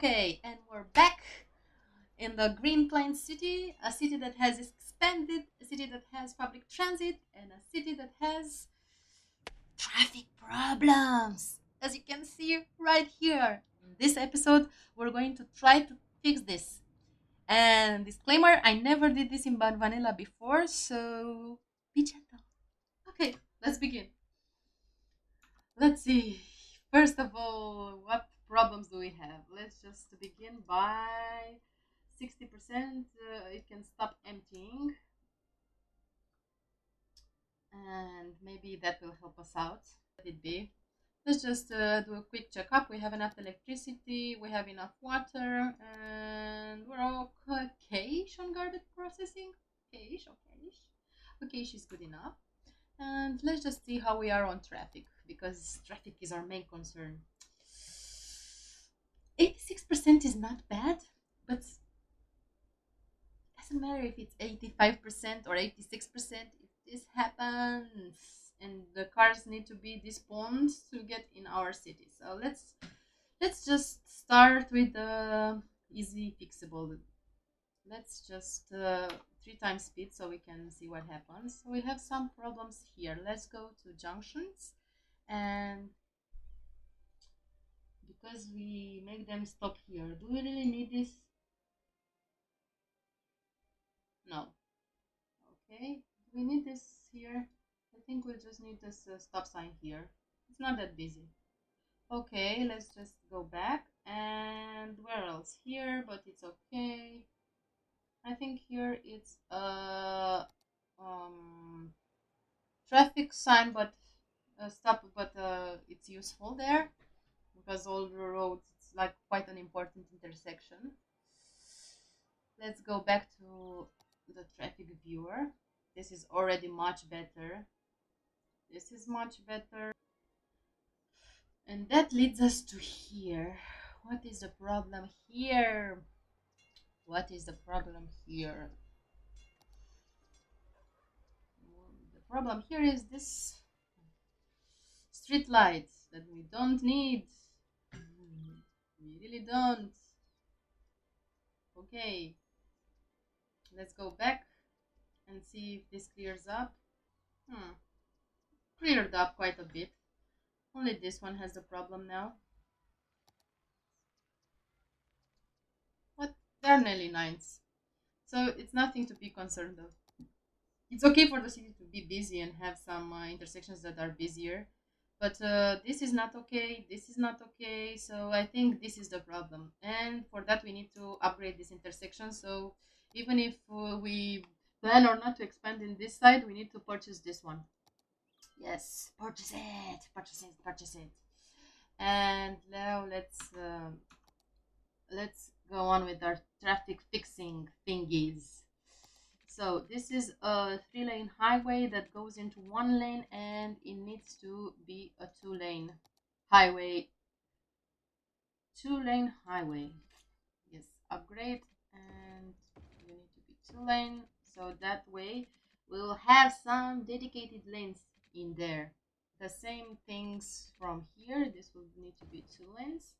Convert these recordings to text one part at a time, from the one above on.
Okay, and we're back in the Green Plains city, a city that has expanded, a city that has public transit, and a city that has traffic problems. As you can see right here. In this episode, we're going to try to fix this. And disclaimer, I never did this in Vanilla before, so be gentle. Okay, let's begin. Let's see. First of all, what problems do we have? Let's just begin by 60%. It can stop emptying, and maybe that will help us out. Let it be. Let's just do a quick checkup. We have enough electricity, we have enough water, and we're okay on garbage processing. Okay, she's good enough. And let's just see how we are on traffic, because traffic is our main concern. 86% is not bad, but it doesn't matter if it's 85% or 86%. If this happens and the cars need to be despawned to get in our city, so let's just start with the easy fixable. Let's just 3 times speed so we can see what happens. So we have some problems here. Let's go to junctions, and because we make them stop here, do we really need this? No. Okay, do we need this here? I think we'll just need this stop sign here. It's not that busy. Okay, let's just go back. And where else? Here, but it's okay. I think here it's a traffic sign, but stop, but it's useful there because all the roads, it's like quite an important intersection. Let's go back to the traffic viewer. This is already much better. This is much better. And that leads us to here. What is the problem here? What is the problem here? The problem here is this street lights that we don't need. We really don't. Okay, let's go back and see if this clears up. Cleared up quite a bit. Only this one has the problem now. What? They're nearly nines. So it's nothing to be concerned of. It's okay for the city to be busy and have some intersections that are busier. But this is not okay, this is not okay, so I think this is the problem. And for that we need to upgrade this intersection, so even if we plan or not to expand in this side, we need to purchase this one. Yes, purchase it, purchase it, purchase it. And now let's go on with our traffic fixing thingies. So this is a 3-lane highway that goes into 1 lane, and it needs to be a 2-lane highway. 2-lane highway. Yes, upgrade, and you need to be 2-lane. So that way we'll have some dedicated lanes in there. The same things from here. This will need to be 2 lanes.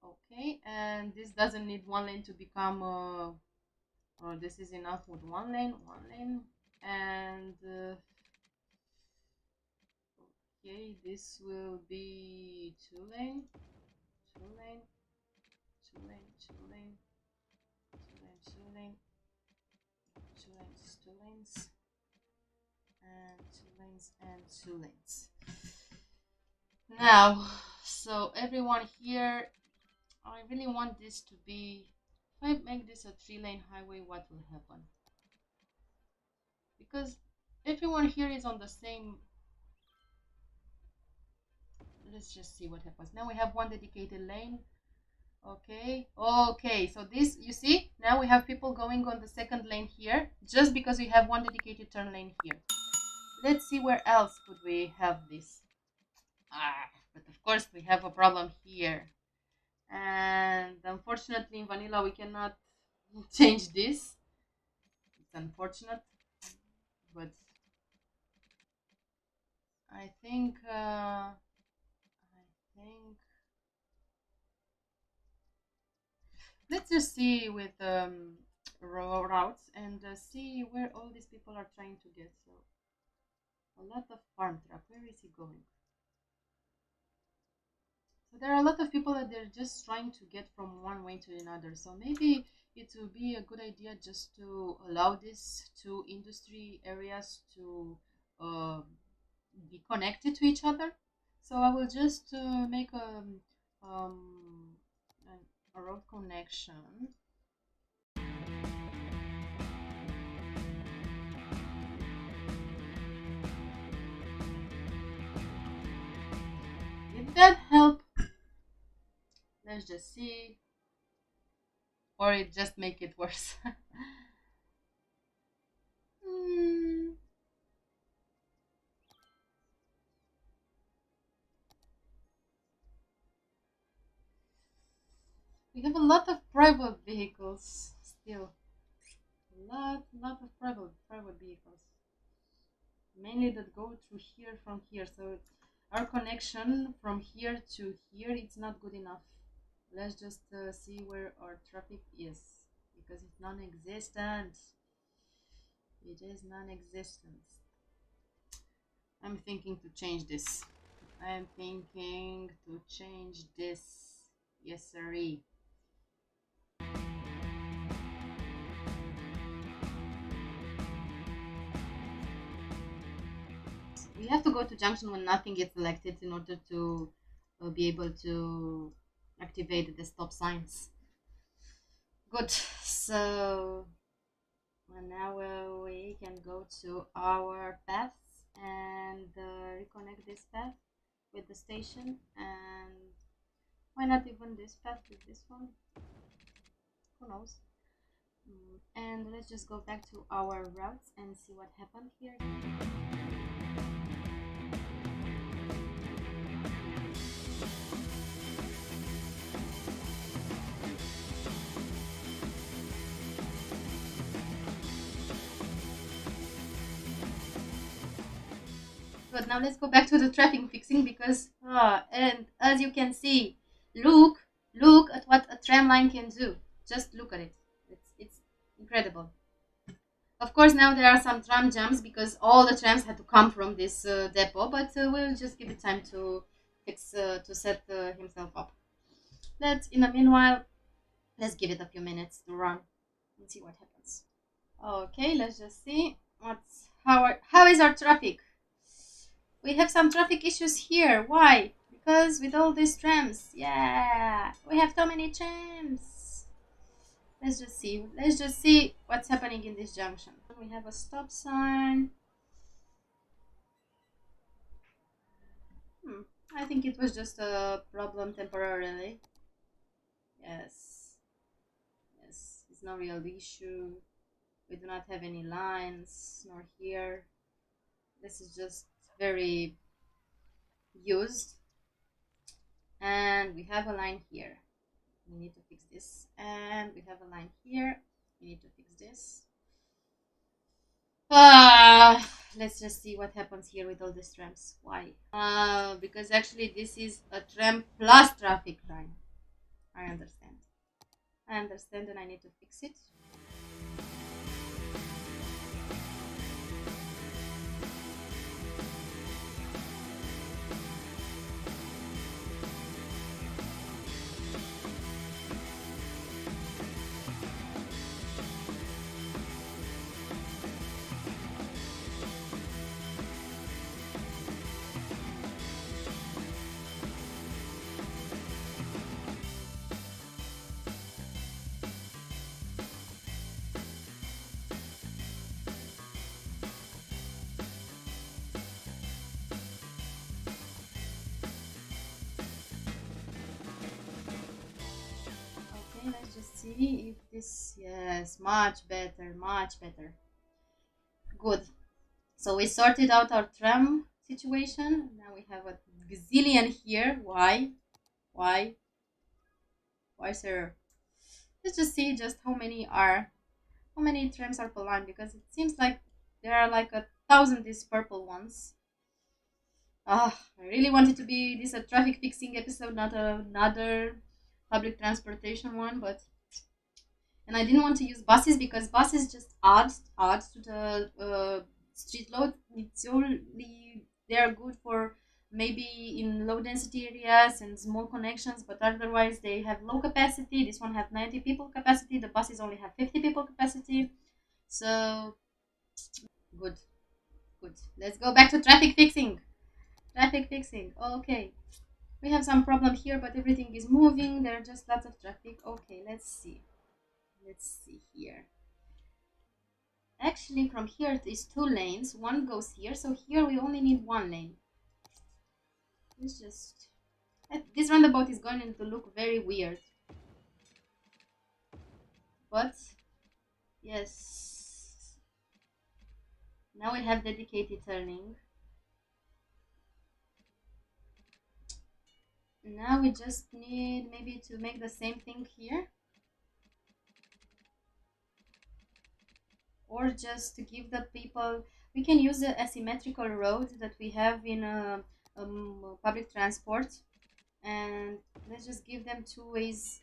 Okay, and this doesn't need 1 lane to become or this is enough with 1 lane, and okay, this will be 2 lane, 2 lane, 2 lane, 2 lane, 2 lane, 2 lanes, 2 lanes, 2 lanes, and 2 lanes, and 2 lanes. Now, so everyone here, I really want this to be. If I make this a 3-lane highway, what will happen? Because everyone here is on the same. Let's just see what happens. Now we have 1 dedicated lane. Okay, so this, you see, now we have people going on the 2nd lane here just because we have 1 dedicated turn lane here. Let's see where else could we have this. But of course we have a problem here, and unfortunately in vanilla we cannot change this. It's unfortunate, but I think Let's just see with routes and see where all these people are trying to get. So a lot of farm truck. Where is he going? So there are a lot of people that they're just trying to get from one way to another. So maybe it will be a good idea just to allow these two industry areas to uh, be connected to each other. So I will just make um, a road connection. Did that help? Let's just see. Or it just make it worse. Hmm. We have a lot of private vehicles still. A lot of private vehicles. Mainly that go through here from here. So our connection from here to here it's not good enough. Let's just see where our traffic is because it's non-existent. It is non-existent. I'm thinking to change this. I'm thinking to change this. Yes, sirree. We have to go to junction when nothing gets selected in order to be able to activate the stop signs. Good. So now we can go to our paths and reconnect this path with the station. And why not even this path with this one? Who knows? And let's just go back to our routes and see what happened here. But now let's go back to the traffic fixing because and as you can see, look at what a tram line can do. Just look at it. It's incredible. Of course, now there are some tram jams because all the trams had to come from this depot, but we'll just give it time to fix to set himself up. Let's in the meanwhile, let's give it a few minutes to run and see what happens. Okay, let's just see what's how is our traffic. We have some traffic issues here. Why? Because with all these trams. Yeah, we have so many trams. Let's just see. Let's just see what's happening in this junction. We have a stop sign. I think it was just a problem temporarily. Yes. Yes. It's no real issue. We do not have any lines nor here. This is just very used. And we have a line here. We need to fix this. And we have a line here. We need to fix this. Let's just see what happens here with all these trams. Why? Because actually this is a tram plus traffic line. I understand. I understand and I need to fix it. Okay, let's just see if this, yes, much better, much better. Good. So we sorted out our tram situation. Now we have a gazillion here. Why? Why? Why, sir? Let's just see just how many trams are per line because it seems like there are like 1,000 these purple ones. I really wanted to be this a traffic fixing episode, not another public transportation one, but and I didn't want to use buses because buses just adds to the street load. It's only they are good for maybe in low density areas and small connections, but otherwise they have low capacity. This one have 90 people capacity. The buses only have 50 people capacity. So good, good. Let's go back to traffic fixing. Traffic fixing. Okay. We have some problem here, but everything is moving. There are just lots of traffic. Okay, let's see. Let's see here. Actually, from here is two lanes. One goes here, so here we only need one lane. Let's just... This roundabout is going to look very weird. But, yes. Now we have dedicated turning. Now we just need maybe to make the same thing here. Or just to give the people, we can use the asymmetrical road that we have in public transport, and let's just give them two ways.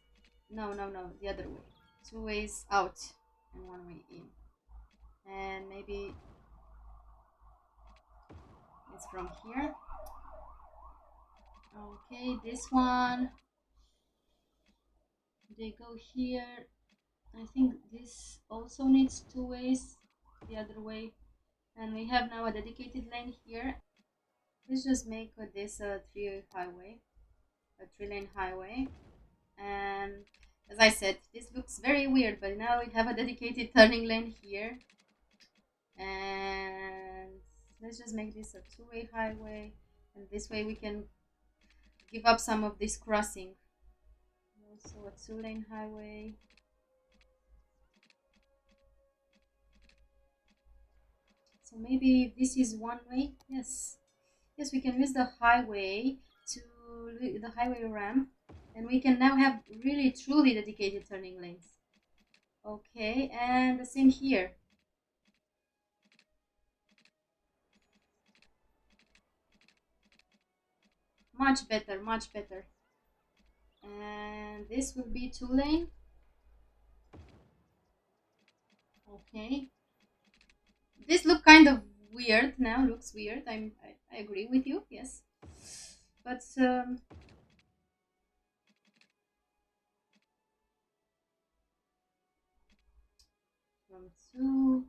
No, the other way. Two ways out and one way in, and maybe it's from here. Okay, this one, they go here. I think this also needs two ways the other way, and we have now a dedicated lane here. Let's just make this a three-lane highway. And as I said, this looks very weird, but now we have a dedicated turning lane here. And let's just make this a two-way highway, and this way we can give up some of this crossing. Also a two-lane highway. So maybe this is one way. Yes, we can use the highway to the highway ramp, and we can now have really truly dedicated turning lanes. Okay, and the same here. Much better, much better. And this will be two lane. Okay, this look kind of weird now. Looks weird. I agree with you. Yes, but from two.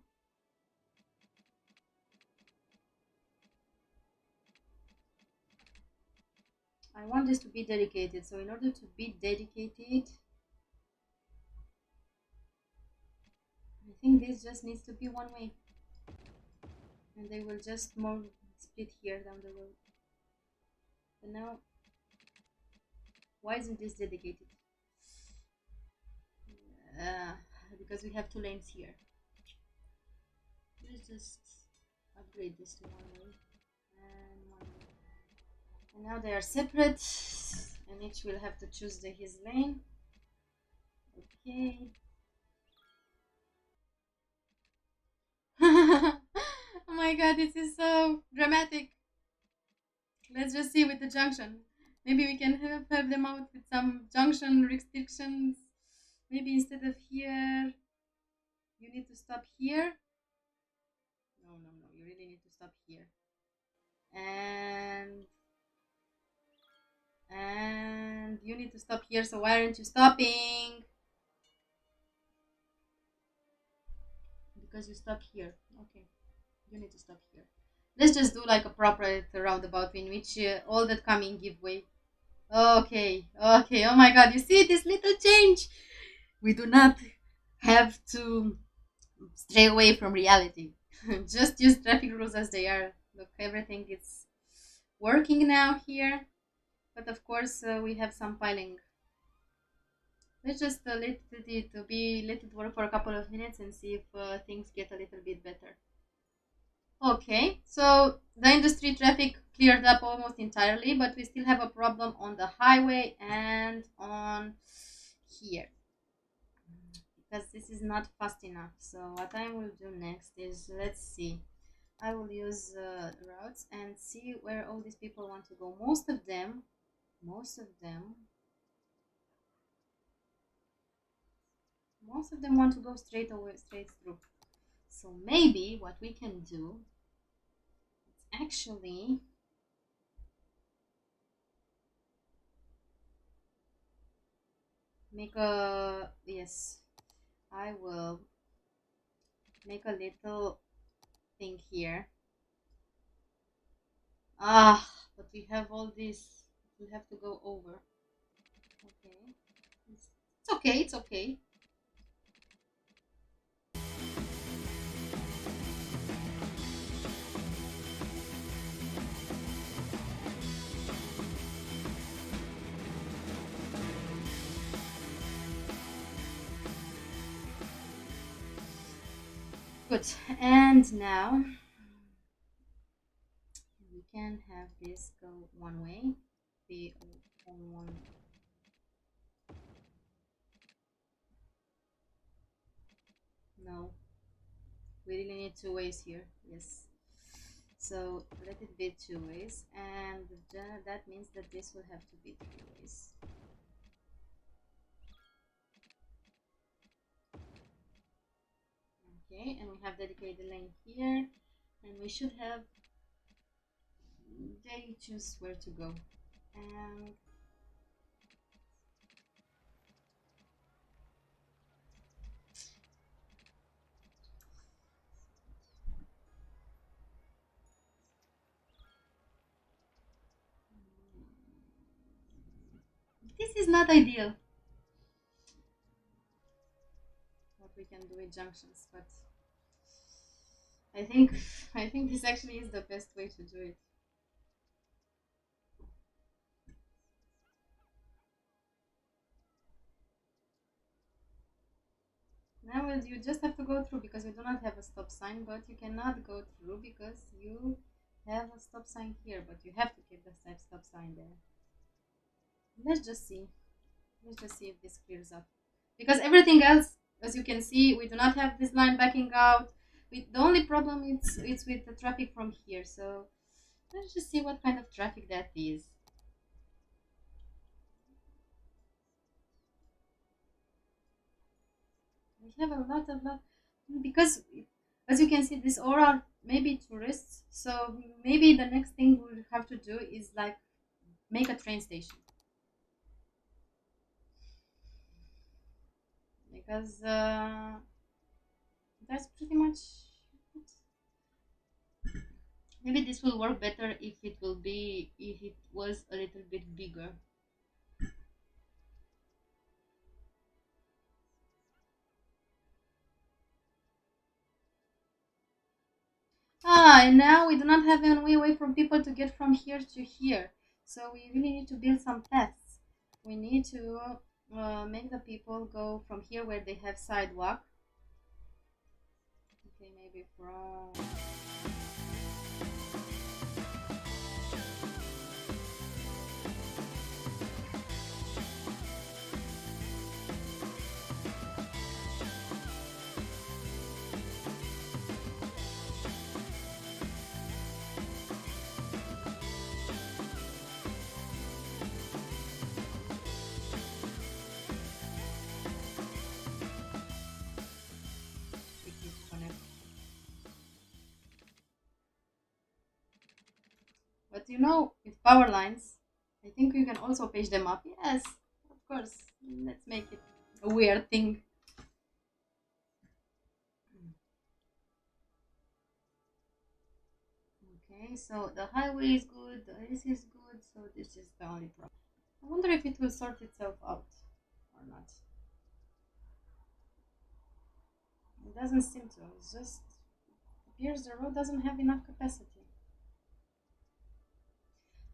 I want this to be dedicated. So in order to be dedicated, I think this just needs to be one way, and they will just more split here down the road. But now, why isn't this dedicated? Uh, because we have two lanes here. Let's just upgrade this to one way and one way. And now they are separate, and each will have to choose his lane. Okay. Oh my god, this is so dramatic. Let's just see with the junction. Maybe we can help them out with some junction restrictions. Maybe instead of here, you need to stop here. No, you really need to stop here. And you need to stop here, so why aren't you stopping? Because you stop here. Okay, you need to stop here. Let's just do like a proper roundabout in which all that coming give way. Okay, oh my god, you see this little change? We do not have to stray away from reality. Just use traffic rules as they are. Look, everything is working now here, but of course we have some piling. Let's just let it work for a couple of minutes and see if things get a little bit better. Okay, so the industry traffic cleared up almost entirely, but we still have a problem on the highway and on here, because this is not fast enough. So what I will do next is, let's see, I will use routes and see where all these people want to go. Most of them Most of them want to go straight away, straight through. So maybe what we can do is actually make a, yes, I will make a little thing here. Ah, but we have all this. We have to go over. Okay. It's okay. It's okay. Good. And now we can have this go one way. Be on one. No, we really need two ways here. Yes. So let it be two ways, and that means that this will have to be three ways. Okay, and we have dedicated lane here, and we should have, they choose where to go. And this is not ideal what we can do with junctions, but I think I think this actually is the best way to do it. Now you just have to go through because we do not have a stop sign, but you cannot go through because you have a stop sign here, but you have to keep the stop sign there. Let's just see. Let's just see if this clears up. Because everything else, as you can see, we do not have this line backing out. The only problem it's with the traffic from here. So let's just see what kind of traffic that is. We have a lot because as you can see, this all are maybe tourists. So maybe the next thing we'll have to do is like make a train station because that's pretty much it. Maybe this will work better if it was a little bit bigger. Ah, and now we do not have any way from people to get from here to here. So we really need to build some paths. We need to make the people go from here where they have sidewalk. Okay, maybe from. Quickly to connect. But you know, with power lines, I think you can also page them up. Yes, of course. Let's make it a weird thing. Okay, so the highway is good, this is good, so this is the only problem. I wonder if it will sort itself out or not. It doesn't seem to. It just appears the road doesn't have enough capacity.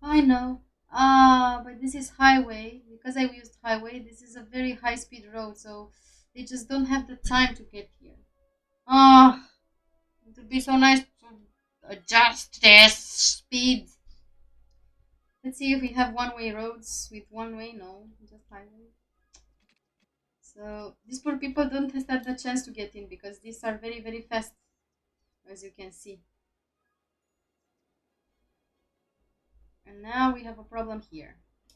I know. Ah, but this is highway. Because I used highway, this is a very high speed road, so they just don't have the time to get here. Ah, it would be so nice to adjust this speed. Let's see if we have one way roads with one way. No, just highway. So these poor people don't have the chance to get in because these are very, very fast, as you can see. And now we have a problem here.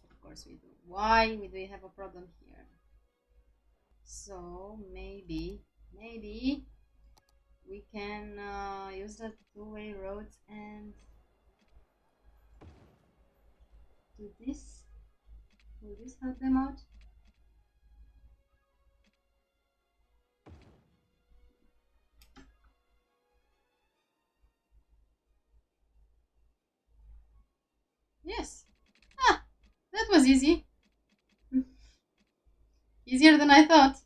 Of course we do. Why do we have a problem here? So maybe we can use the two-way roads and do this. Will this help them out? Yes. Ah, that was easy. Easier than I thought.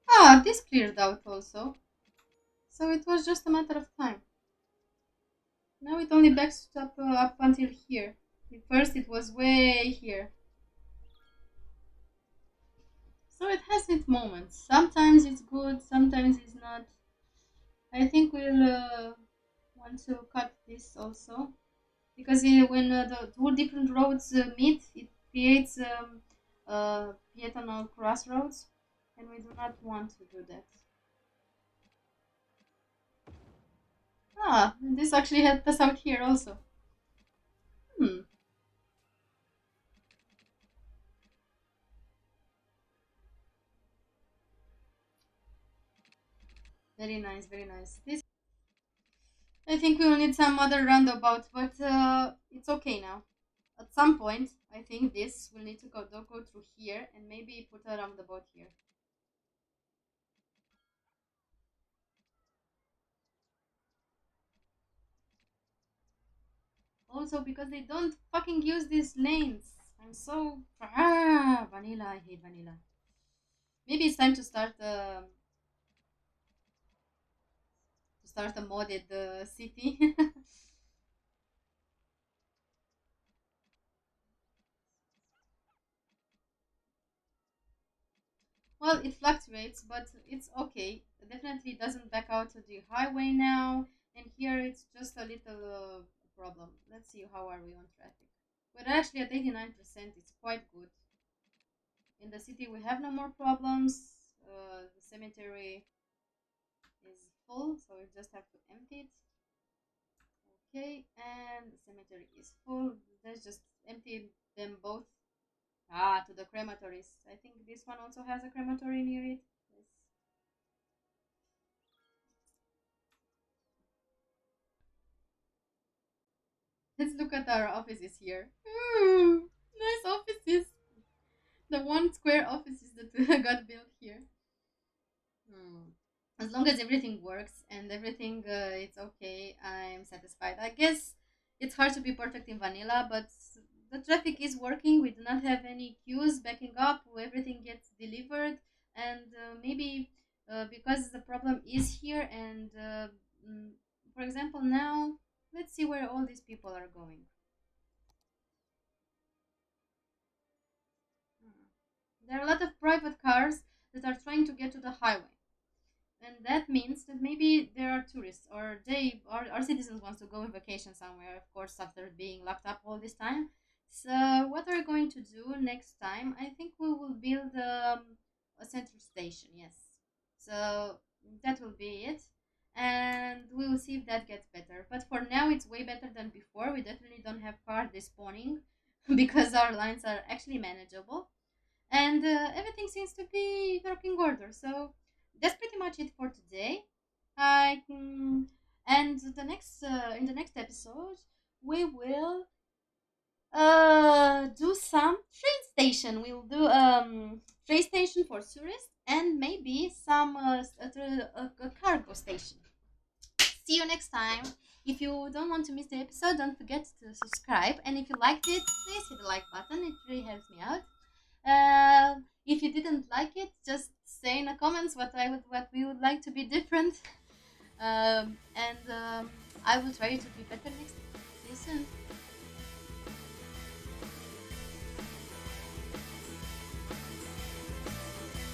Ah, this cleared out also. So it was just a matter of time. Now it only backs up until here. At first it was way here. So it has its moments. Sometimes it's good, sometimes it's not. I think we'll want to cut this also because when the two different roads meet, it creates peatonal crossroads, and we do not want to do that. Ah, this actually helped us out here also. Hmm, very nice, very nice. This I think we will need some other roundabout, but it's okay now. At some point, I think this will need to go through here and maybe put a roundabout here. Also, because they don't fucking use these lanes. I'm so vanilla. I hate vanilla. Maybe it's time to start a modded city. Well, it fluctuates, but it's okay. It definitely doesn't back out to the highway now, and here it's just a little problem. Let's see how are we on traffic. We're actually at 89%. It's quite good. In the city, we have no more problems. The cemetery is full, so we just have to empty it. Okay, and the cemetery is full. Let's just empty them both. Ah, to the crematories. I think this one also has a crematory near it. Yes. Let's look at our offices here. Ooh, nice offices. The one square offices that got built here. Hmm. As long as everything works and everything it's okay, I'm satisfied. I guess it's hard to be perfect in vanilla, but the traffic is working. We do not have any queues backing up. Everything gets delivered, and maybe because the problem is here, and mm, for example, now let's see where all these people are going. Hmm. There are a lot of private cars that are trying to get to the highway, and that means that maybe there are tourists or our citizens want to go on vacation somewhere, of course, after being locked up all this time. So what we're going to do next time, I think we will build a central station. Yes, so that will be it, and we will see if that gets better. But for now it's way better than before. We definitely don't have cars despawning because our lines are actually manageable, and everything seems to be working order. So that's pretty much it for today. I and the next in the next episode we will do some train station. We'll do train station for tourists and maybe some a cargo station. See you next time. If you don't want to miss the episode, don't forget to subscribe. And if you liked it, please hit the like button. It really helps me out. If you didn't like it, just say in the comments what we would like to be different, and I will try to be better next time. See you soon.